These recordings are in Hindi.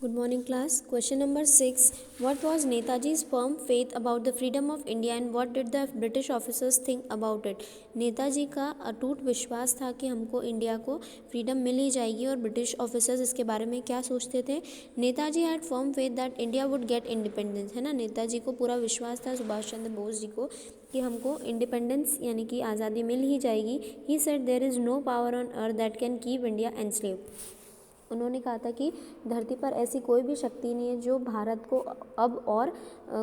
Good morning, class. Question number 6. What was Netaji's firm faith about the freedom of India and what did the British officers think about it? Netaji का अटूट विश्वास था कि हमको इंडिया को फ्रीडम मिल ही जाएगी और ब्रिटिश ऑफिसर्स इसके बारे में क्या सोचते थे. Netaji had firm faith that India would get independence, है ना. नेताजी को पूरा विश्वास था सुभाष चंद्र बोस जी को कि हमको इंडिपेंडेंस यानी कि आज़ादी मिल ही जाएगी. He said there is no power on earth that can keep India enslave. उन्होंने कहा था कि धरती पर ऐसी कोई भी शक्ति नहीं है जो भारत को अब और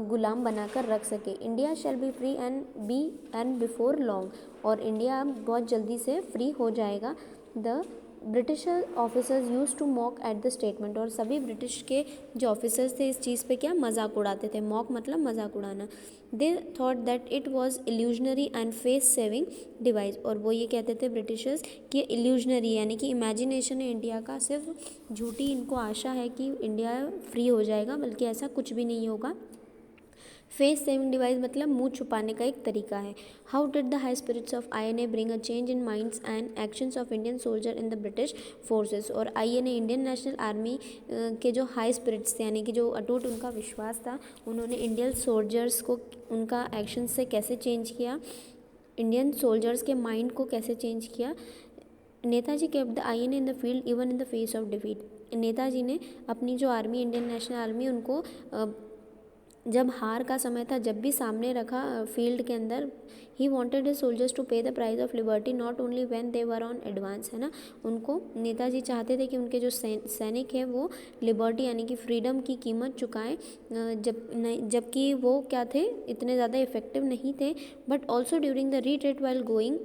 गुलाम बनाकर रख सके. India shall be free and before long, और इंडिया अब बहुत जल्दी से फ्री हो जाएगा. The British officers used to mock at the statement, और सभी ब्रिटिश के जो ऑफिसर्स थे इस चीज़ पे क्या मजाक उड़ाते थे. मॉक मतलब मजाक उड़ाना. They thought that it was illusionary and face saving device, और वो ये कहते थे ब्रिटिशर्स कि इल्यूजनरी यानी कि इमेजिनेशन है इंडिया का, सिर्फ झूठी इनको आशा है कि इंडिया फ्री हो जाएगा, बल्कि ऐसा कुछ भी नहीं होगा. फेस सेविंग डिवाइस मतलब मुंह छुपाने का एक तरीका है. How did the high spirits of INA bring a change in minds and actions of Indian soldier in the British forces. और INA इंडियन नेशनल आर्मी के जो हाई स्पिरिट्स थे यानी कि जो अटूट उनका विश्वास था, उन्होंने इंडियन सोल्जर्स को उनका एक्शन से कैसे चेंज किया, इंडियन सोल्जर्स के माइंड को कैसे चेंज किया. Netaji kept the INA in the field even in the face of defeat. Netaji ने अपनी जो आर्मी इंडियन नेशनल आर्मी उनको जब हार का समय था जब भी सामने रखा फील्ड के अंदर. He wanted his soldiers to pay the price of liberty not only when they were on advance, है ना. उनको नेताजी चाहते थे कि उनके जो सैनिक हैं वो लिबर्टी यानी कि फ्रीडम की कीमत चुकाएं, जबकि वो क्या थे, इतने ज़्यादा इफेक्टिव नहीं थे. But also during the retreat while going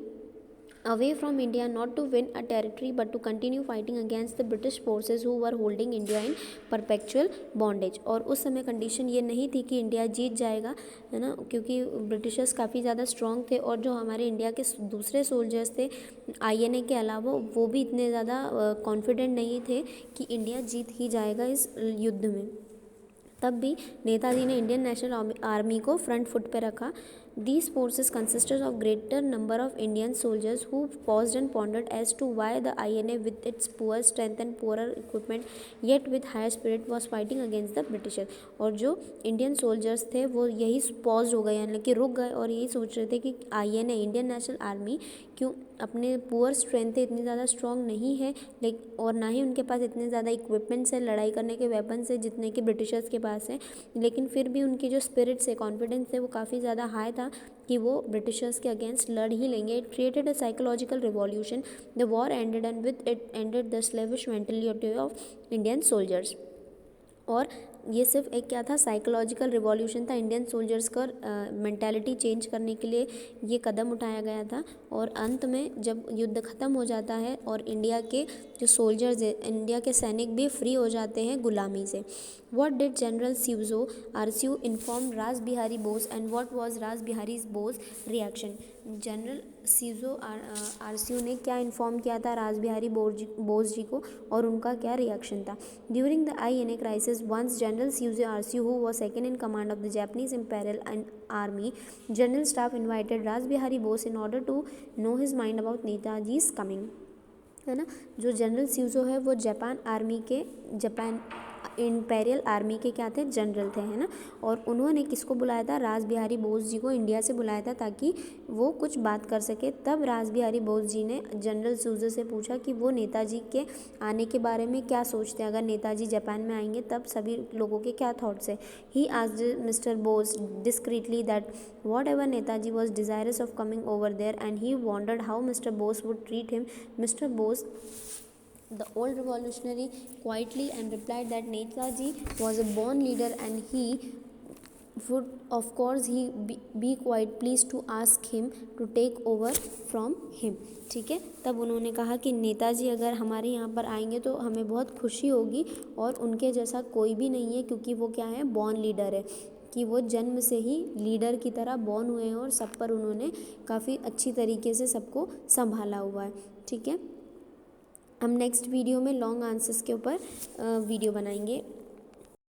away from India, not to win a territory but to continue fighting against the British forces who were holding India in perpetual bondage. और उस समय कंडीशन ये नहीं थी कि इंडिया जीत जाएगा, है ना, क्योंकि ब्रिटिशर्स काफ़ी ज़्यादा स्ट्रॉन्ग थे और जो हमारे इंडिया के दूसरे सोल्जर्स थे INA के अलावा, वो भी इतने ज़्यादा कॉन्फिडेंट नहीं थे कि इंडिया जीत ही जाएगा इस युद्ध में. तब भी नेताजी ने इंडियन नेशनल आर्मी को फ्रंट फुट पे रखा. These forces consisted of greater number of Indian soldiers who paused and pondered as to why the INA with its poor strength and poorer equipment yet with higher spirit was fighting against the Britishers. और जो इंडियन सोल्जर्स थे वो यही पॉज हो गए यानी कि रुक गए और यही सोच रहे थे कि INA इंडियन नेशनल आर्मी क्यों अपने पुअर स्ट्रेंथ है, इतनी ज़्यादा स्ट्रॉन्ग नहीं है, और ना ही उनके पास इतने ज़्यादा इक्विपमेंट्स है, लड़ाई करने के वेपन्स है जितने कि ब्रिटिशर्स के पास है, लेकिन फिर भी उनकी जो स्पिरिट्स है, कॉन्फिडेंस है, वो काफ़ी ज़्यादा हाई था कि वो ब्रिटिशर्स के अगेंस्ट लड़ ही लेंगे. It created a psychological revolution. The war ended and with it ended the slavish mentality of Indian soldiers. और ये सिर्फ एक क्या था, साइकोलॉजिकल रिवॉल्यूशन था. इंडियन सोल्जर्स का मेंटालिटी चेंज करने के लिए ये कदम उठाया गया था. और अंत में जब युद्ध ख़त्म हो जाता है और इंडिया के जो सोल्जर्स है, इंडिया के सैनिक भी फ्री हो जाते हैं गुलामी से. What did general Seizo Arisue inform Ras Bihari Bose and what was Ras Bihari Bose reaction. General Seizo Arisue ने क्या इन्फॉर्म किया था रास बिहारी बोस जी को और उनका क्या रिएक्शन था. During the INA crisis once general Seizo Arisue who was second in command of the Japanese imperial army general staff invited Ras Bihari Bose in order to know his mind about Netaji's coming, है ना. जो जनरल सिवजो है वो जापान इंपीरियल आर्मी के क्या थे, जनरल थे, है ना. और उन्होंने किसको बुलाया था, रास बिहारी बोस जी को इंडिया से बुलाया था ताकि वो कुछ बात कर सके. तब रास बिहारी बोस जी ने जनरल सिवजो से पूछा कि वो नेताजी के आने के बारे में क्या सोचते हैं, अगर नेताजी जापान में आएंगे तब सभी लोगों के क्या थॉट्स है. He asked mister Bose discreetly that whatever Netaji was desirous of coming over there and he wondered how mister Bose would treat him. Mister Bose, the old revolutionary, quietly and replied that Netaji was a born leader and he would of course he be quite pleased to ask him to take over from him. ठीक है. तब उन्होंने कहा कि नेताजी अगर हमारे यहाँ पर आएंगे तो हमें बहुत खुशी होगी और उनके जैसा कोई भी नहीं है, क्योंकि वो क्या है, बॉर्न लीडर है, कि वो जन्म से ही लीडर की तरह बॉर्न हुए हैं और सब पर उन्होंने काफ़ी अच्छी तरीके से सबको संभाला हुआ है. ठीक है. हम नेक्स्ट वीडियो में लॉन्ग आंसर्स के ऊपर वीडियो बनाएंगे.